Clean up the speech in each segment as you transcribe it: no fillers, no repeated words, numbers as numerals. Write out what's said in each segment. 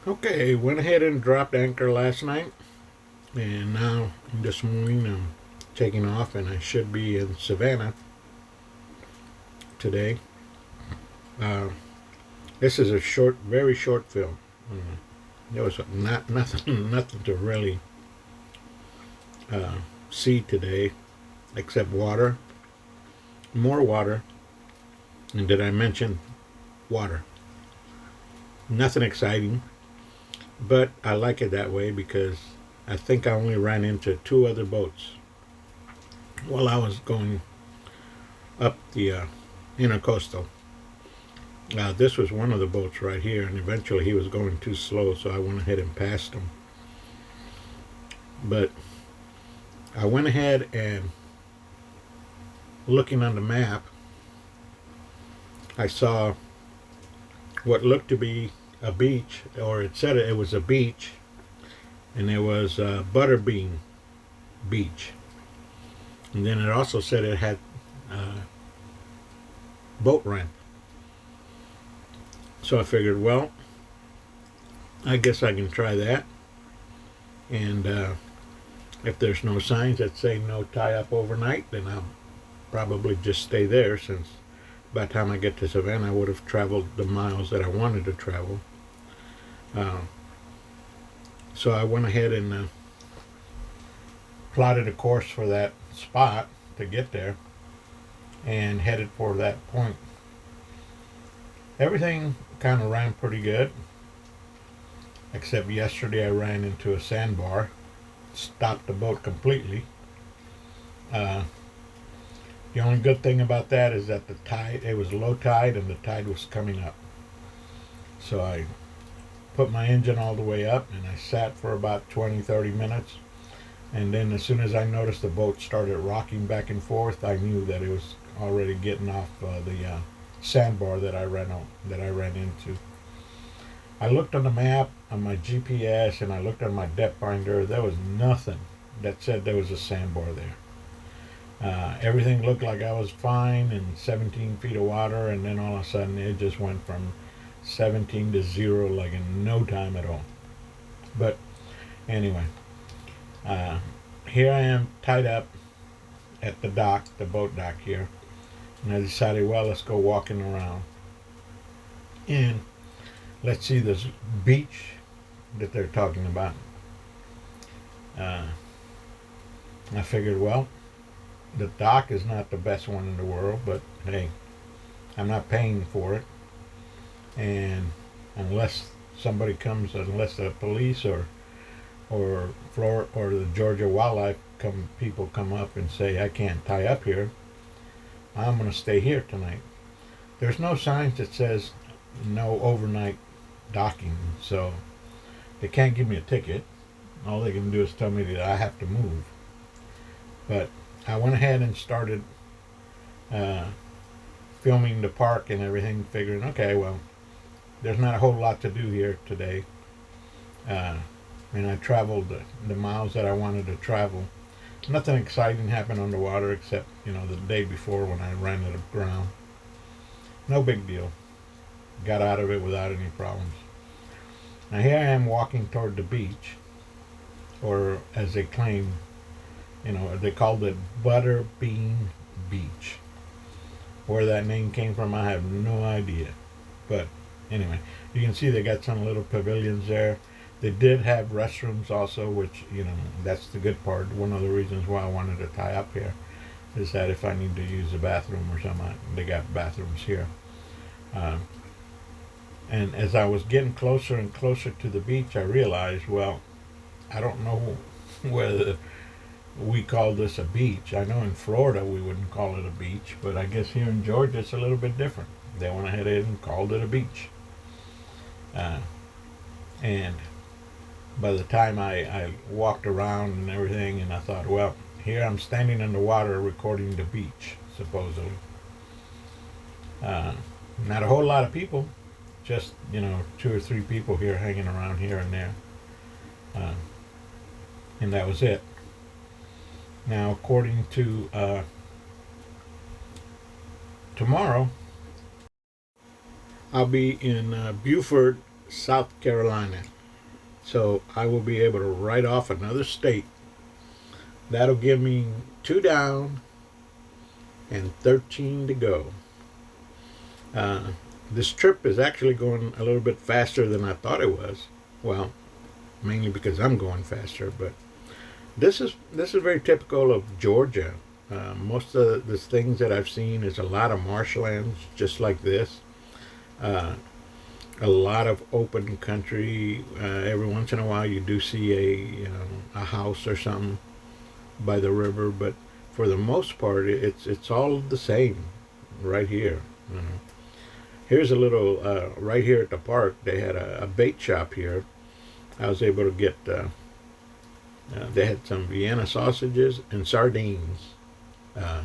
Okay, went ahead and dropped anchor last night, and now this morning I'm taking off, and I should be in Savannah today. Uh, this is a short, very short film. There was not nothing, nothing to really uh, see today except water, more water, and did I mention water? Nothing exciting, but I like it that way because I think I only ran into two other boats while I was going up the intercoastal. This was one of the boats right here, and eventually he was going too slow, so I went ahead and passed him. But I went ahead and looking on the map, I saw what looked to be a beach, or it said it was a beach, and it was Butterbean Beach. And then it also said it had boat rent. So I figured, well, I guess I can try that. And if there's no signs that say no tie up overnight, then I'll probably just stay there, since by the time I get to Savannah, I would have traveled the miles that I wanted to travel. Uh, so I went ahead and plotted a course for that spot to get there and headed for that point. Everything kind of ran pretty good, except yesterday I ran into a sandbar, stopped the boat completely. Uh, the only good thing about that is that the tide, it was low tide and the tide was coming up. So I put my engine all the way up and I sat for about 20-30 minutes. And then as soon as I noticed the boat started rocking back and forth, I knew that it was already getting off the sandbar that I ran into. I looked on the map on my GPS and I looked on my depth finder. There was nothing that said there was a sandbar there. Everything looked like I was fine in 17 feet of water, and then all of a sudden it just went from 17 to 0 like in no time at all. But anyway, uh, here I am tied up at the dock, the boat dock here, and I decided, well, let's go walking around and let's see this beach that they're talking about. Uh, I figured, well, the dock is not the best one in the world, but hey, I'm not paying for it, and unless somebody comes, unless the police or Florida or the Georgia wildlife people come up and say I can't tie up here, I'm going to stay here tonight. There's no signs that says no overnight docking, so they can't give me a ticket. All they can do is tell me that I have to move. But I went ahead and started uh, filming the park and everything, figuring, okay, well, there's not a whole lot to do here today. And I traveled the miles that I wanted to travel. Nothing exciting happened on the water except, the day before when I ran it aground. No big deal. Got out of it without any problems. Now here I am walking toward the beach, or as they claim, they called it Butterbean Beach. Where that name came from, I have no idea. But anyway, you can see they got some little pavilions there. They did have restrooms also, which, that's the good part. One of the reasons why I wanted to tie up here is that if I need to use the bathroom or something, they got bathrooms here. And as I was getting closer and closer to the beach, I realized, well, I don't know whether we call this a beach. I know in Florida we wouldn't call it a beach, but I guess here in Georgia it's a little bit different. They went ahead and called it a beach. And by the time I walked around and everything, and I thought, well, here I'm standing in the water recording the beach, supposedly. Not a whole lot of people, just, 2 or 3 people here hanging around here and there. And that was it. Now, according to tomorrow, I'll be in Beaufort, South Carolina. So I will be able to write off another state. That'll give me 2 down and 13 to go. This trip is actually going a little bit faster than I thought it was. Well, mainly because I'm going faster, but this is very typical of Georgia. Most of the things that I've seen is a lot of marshlands, just like this. Uh, a lot of open country. Every once in a while, you do see a house or something by the river, but for the most part, it's all the same right here. You know. Here's a little right here at the park. They had a bait shop here. I was able to get. They had some Vienna sausages and sardines. Uh,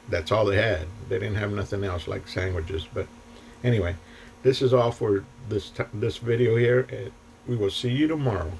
that's all they had. They didn't have nothing else like sandwiches. But anyway, this is all for this video here. We will see you tomorrow.